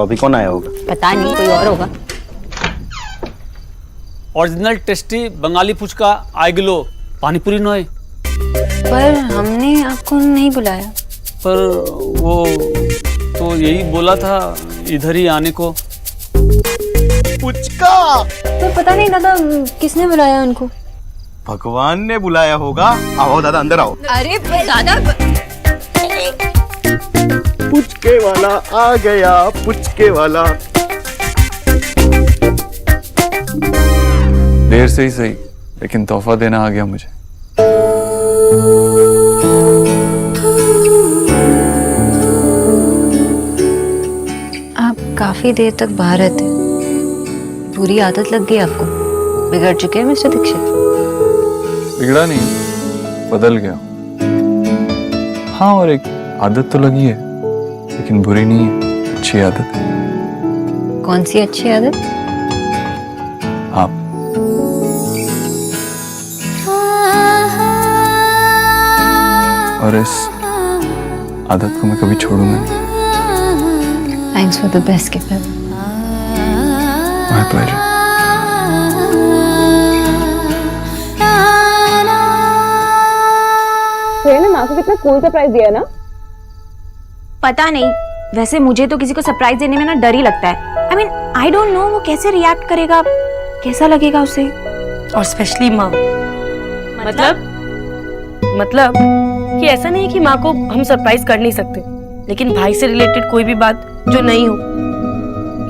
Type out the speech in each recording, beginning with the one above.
अभी कौन आया होगा? पता नहीं, कोई और होगा। ओरिजिनल टेस्टी बंगाली फुचका आइगलो पानीपुरी नोए। पर हमने आपको नहीं बुलाया। पर वो तो यही बोला था इधर ही आने को। पुचका तो पता नहीं दादा किसने बुलाया उनको। भगवान ने बुलाया होगा। आओ दादा अंदर आओ। अरे दादा, पुचके वाला आ गया, पुचके वाला। देर से ही सही, लेकिन तोहफा देना आ गया मुझे। आप काफी देर तक बाहर रहते, बुरी आदत लग गई आपको। बिगड़ चुके हैं मिस्टर दीक्षित। बिगड़ा नहीं, बदल गया। हाँ, और एक आदत तो लगी है, लेकिन बुरी नहीं है, अच्छी आदत है। कौन सी अच्छी आदत? आप। और इस आदत को मैं कभी छोड़ूंगा नहीं। Thanks for the best gift. My pleasure. ने माँ को कितना कूल सरप्राइज दिया ना। पता नहीं, वैसे मुझे तो किसी को सरप्राइज देने में ना डर ही लगता है। I mean I don't know वो कैसे रिएक्ट करेगा, कैसा लगेगा उसे। और स्पेशली माँ। मतलब कि ऐसा नहीं है कि माँ को हम सरप्राइज कर नहीं सकते, लेकिन भाई से रिलेटेड कोई भी बात जो नहीं हो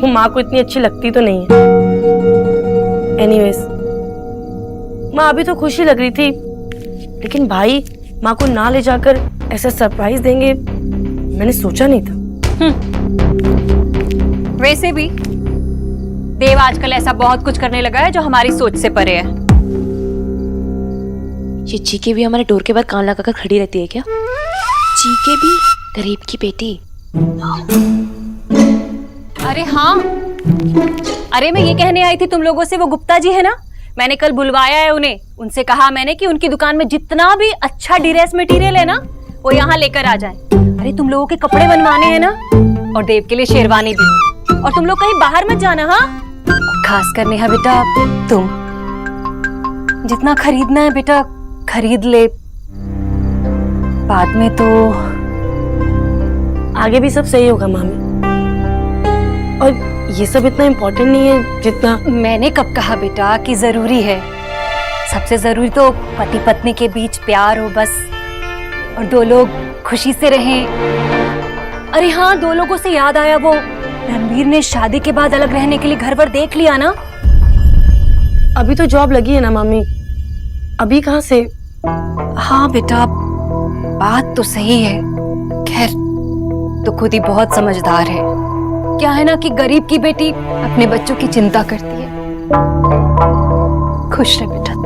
वो माँ को इतनी अच्छी लगती तो नहीं है। एनीवेज, माँ अभी तो खुशी लग रही थी, लेकिन भाई माँ को ना ले जाकर ऐसा सरप्राइज देंगे मैंने सोचा नहीं था। वैसे भी देव आजकल ऐसा बहुत कुछ करने लगा है जो हमारी सोच से परे है। ये चीके भी हमारे डोर के बाहर कान लगाकर खड़ी रहती है क्या? चीके भी गरीब की बेटी। अरे हाँ, अरे मैं ये कहने आई थी तुम लोगों से, वो गुप्ता जी है ना, मैंने कल बुलवाया है उन्हें। उनसे कहा मैंने कि उनकी दुकान में जितना भी अच्छा ड्रेस मटेरियल है ना वो यहाँ लेकर आ जाए। अरे तुम लोगों के कपड़े बनवाने हैं ना, और देव के लिए शेरवानी भी। और तुम लोग कहीं बाहर मत जाना, हाँ? और खास कर नेहा बेटा, तुम जितना खरीदना है बेटा खरीद ले, बाद में तो आगे भी सब सही होगा मामी। और ये सब इतना इम्पोर्टेंट नहीं है जितना। मैंने कब कहा बेटा कि जरूरी है? सबसे जरूरी तो पति पत्नी के बीच प्यार हो बस, और दो लोग खुशी से रहें। अरे हाँ, दो लोगों से याद आया, वो रणवीर ने शादी के बाद अलग रहने के लिए घर पर देख लिया ना। अभी तो जॉब लगी है ना मामी, अभी कहाँ से? हाँ बेटा, बात तो सही है। खैर, तो खुद ही बहुत समझदार है। क्या है ना कि गरीब की बेटी अपने बच्चों की चिंता करती है। खुश रह बेटा।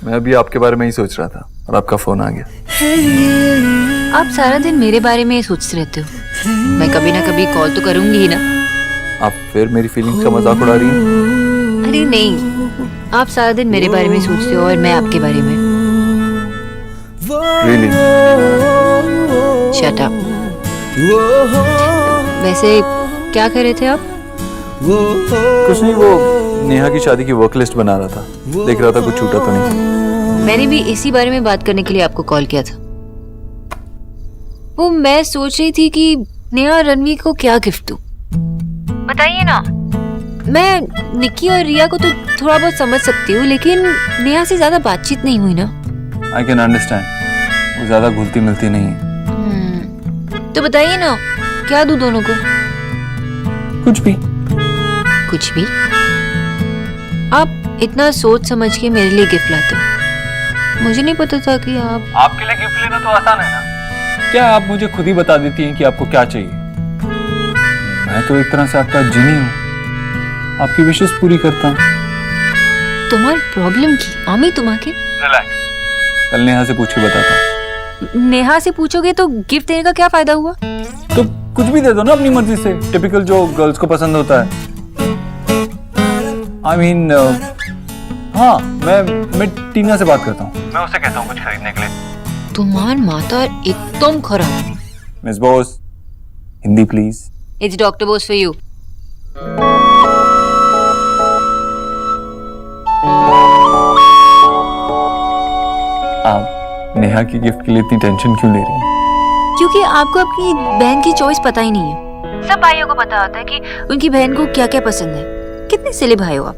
मैं अभी आपके बारे में ही सोच रहा था और आपका फोन आ गया। आप सारा दिन मेरे बारे में सोचते रहते हो। मैं कभी ना कभी कॉल तो करूंगी ही ना। आप फिर मेरी फीलिंग्स का मजाक उड़ा रही हैं? अरे नहीं, आप सारा दिन मेरे बारे में सोचते हो और मैं आपके बारे में। Really? Shut up. वैसे क्या कर रहे थे आप? कुछ नहीं, वो नेहा की शादी की वर्क लिस्ट बना रहा था, देख रहा था कुछ छूटा तो नहीं। मैंने भी इसी बारे में बात करने के लिए आपको कॉल किया था। वो मैं सोच रही थी कि नेहा रणवीर को क्या गिफ्ट दूं। बताइए ना। मैं निक्की और रिया को तो थोड़ा बहुत समझ सकती हूँ, लेकिन नेहा से ज्यादा बातचीत नहीं हुई ना। आई कैन अंडरस्टैंड, वो ज्यादा घुलती मिलती नहीं है। तो बताइए ना, क्या दूं दोनों को? कुछ भी। कुछ भी? आप इतना सोच समझ के मेरे लिए गिफ्ट लाते हो। मुझे नहीं पता था कि आप। आपके लिए गिफ्ट लेना तो आसान है ना। क्या आप मुझे खुद ही बता देती हैं कि आपको क्या चाहिए? मैं तो एक तरह से आपका जिनी हूँ, आपकी विशेष पूरी करता हूँ। তোমার প্রবলেম কি? আমি তোমাকে रिलैक्स। कल नेहा से पूछ के बताता हूँ। नेहा से पूछोगे तो गिफ्ट देने का क्या फायदा हुआ? तो कुछ भी दे दो ना अपनी मर्जी से, टिपिकल जो गर्ल्स को पसंद होता है। I mean, हाँ, मैं टीना से बात करता हूँ, मैं उसे कहता हूँ कुछ खरीदने के लिए। तुम्हार माता एकदम खराब। Miss Bose, Hindi please. It's doctor Bose for you. आप नेहा की गिफ्ट के लिए इतनी टेंशन क्यों ले रही हैं? क्योंकि आपको अपनी बहन की चॉइस पता ही नहीं है। सब भाइयों को पता होता है कि उनकी बहन को क्या क्या पसंद है। कितने सिले भाई हो आप।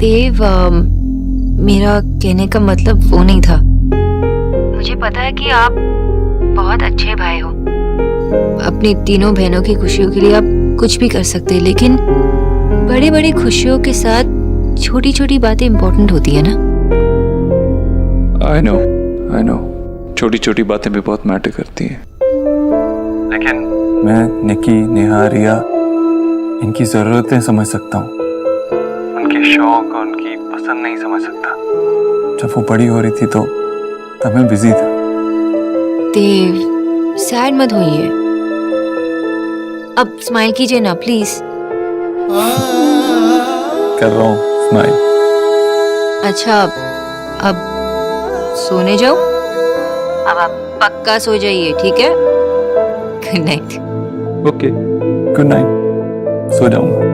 देव, मेरा कहने का मतलब वो नहीं था। मुझे पता है कि आप बहुत अच्छे भाई हो। अपनी तीनों बहनों की खुशियों के लिए आप कुछ भी कर सकते हैं, लेकिन बड़ी बड़ी खुशियों के साथ छोटी छोटी बातें इंपॉर्टेंट होती है ना। I know, छोटी छोटी बातें भी बहुत मैटर करती हैं। लेकिन मैं निकी, नेहा, रिया, इनकी जरूरतें समझ सकता हूँ, उनके शौक और उनकी पसंद नहीं समझ सकता। जब वो बड़ी हो रही थी तो तब मैं बिजी था। देव, सैड मत होइए। अब स्माइल कीजिए ना प्लीज। कर रहा हूँ स्माइल। अच्छा, अब सोने जाओ। अब आप पक्का सो जाइए, ठीक है? Good night. Okay, good night, सो जाऊंगा।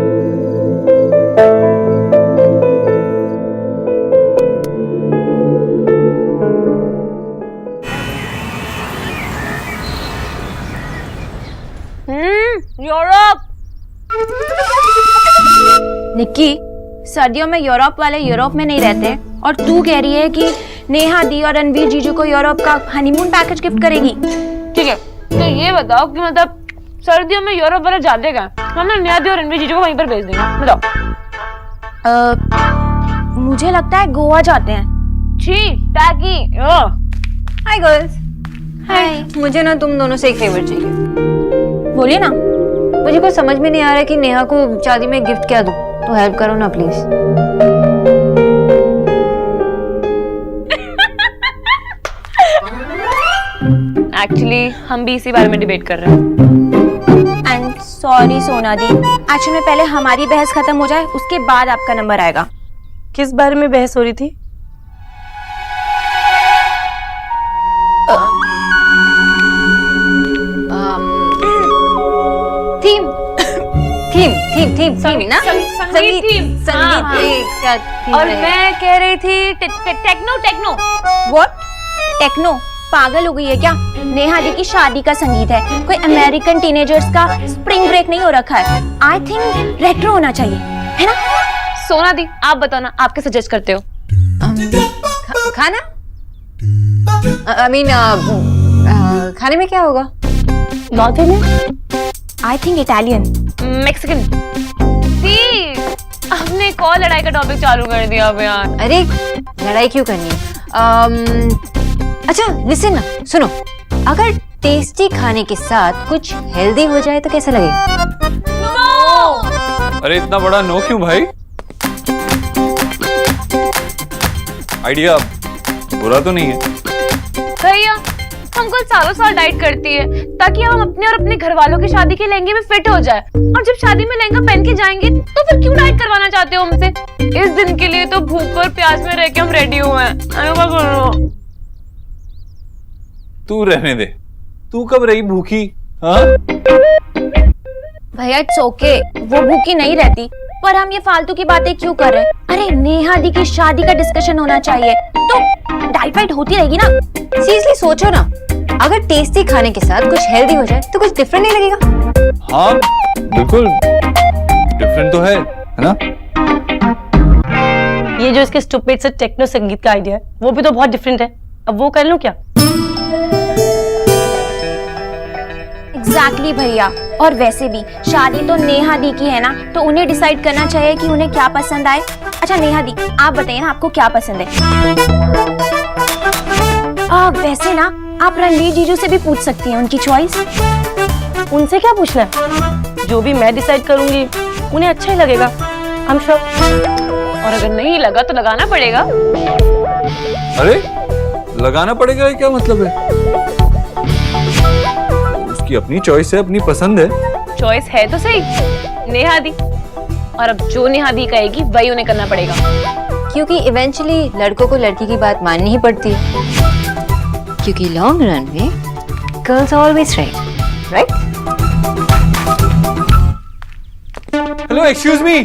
यूरोप। निक्की, सर्दियों में यूरोप वाले यूरोप में नहीं रहते और तू कह रही है कि नेहा दी और रणवीर जीजू को यूरोप का हनीमून पैकेज गिफ्ट करेगी। ठीक है, तो ये बताओ कि मतलब सर्दियों में यूरोप वाले जाते क्या? हम ना नेहा दी और रणवीर जीजू को वहीं पर भेज देंगे। बताओ। मुझे लगता है गोवा जाते हैं। छी, टैकी। Hi girls. हाय। मुझे ना तुम दोनों से एक फेवर चाहिए। बोलिए ना। मुझे कुछ समझ में नहीं आ रहा कि नेहा को शादी में गिफ्ट क्या दूं, तो हेल्प करो ना प्लीज। एक्चुअली हम भी इसी बारे में डिबेट कर रहे हैं। एंड सॉरी सोना दी, एक्चुअली में पहले हमारी बहस खत्म हो जाए, उसके बाद आपका नंबर आएगा। किस बारे में बहस हो रही थी? Theme theme theme theme theme ना, संगीत थीम। संगीत। और मैं कह रही थी टेक्नो। Techno what? टेक्नो? पागल हो गई है क्या? नेहा दी की शादी का संगीत है, कोई अमेरिकन टीनेजर्स का स्प्रिंग ब्रेक नहीं हो रखा है। आई थिंक रेट्रो होना चाहिए, है ना? सोना दी, आप बताओ ना, आप कैसे जज करते हो? खाना, आई मीन खाने में क्या होगा? North Indian? I think Italian. Mexican. आपने एक और लड़ाई का टॉपिक चालू कर दिया अब यार। अरे लड़ाई क्यों करनी है? अच्छा लिसन ना, सुनो। अगर टेस्टी खाने के साथ कुछ हेल्दी हो जाए तो कैसा लगेगा? अरे इतना बड़ा नो क्यों भाई? आइडिया बुरा तो नहीं है। भैया, हम कुछ सालों साल डाइट करती है ताकि हम अपने और अपने घर वालों की शादी के लहंगे में फिट हो जाए, और जब शादी में लहंगा पहन के जाएंगे तो फिर क्यों डाइट करवाना चाहते हो हमसे? इस दिन के लिए तो भूख और प्यास में रह के हम रेडी हुए हैं। तू रहने दे, तू कब रही भूखी? हाँ भैया इट्स ओके, वो भूखी नहीं रहती, पर हम ये फालतू की बातें क्यों कर रहे हैं? अरे नेहा दी की शादी का डिस्कशन होना चाहिए, तो डाइट वाइट होती रहेगी ना। सीरियसली सोचो ना, अगर टेस्टी खाने के साथ कुछ हेल्दी हो जाए तो कुछ डिफरेंट नहीं लगेगा? हाँ बिल्कुल डिफरेंट तो है ना? ये जो इसके स्टूपिड से टेक्नो संगीत का आइडिया है, वो भी तो बहुत डिफरेंट है। अब वो कर लूं क्या? एग्जैक्टली भैया, और वैसे भी शादी तो नेहा दी की है ना, तो उन्हें डिसाइड करना चाहिए कि उन्हें क्या पसंद आए। अच्छा नेहा दी, आप बताइए ना, आपको क्या पसंद है? वैसे ना आप रणवीर जीजू से भी पूछ सकती हैं उनकी चॉइस। उनसे क्या पूछना है? जो भी मैं डिसाइड करूंगी उन्हें अच्छा ही लगेगा। हम श्योर। और अगर नहीं लगा तो लगाना पड़ेगा। अरे लगाना पड़ेगा क्या मतलब है? उसकी अपनी चॉइस है, अपनी पसंद है। चॉइस है तो सही, नेहा दी। और अब जो नेहा दी कहेगी वही उन्हें करना पड़ेगा। क्योंकि इवेंचुअली लड़कों को लड़की की बात माननी ही पड़ती है, क्योंकि लॉन्ग रन में girls always right, right? Hello, excuse me.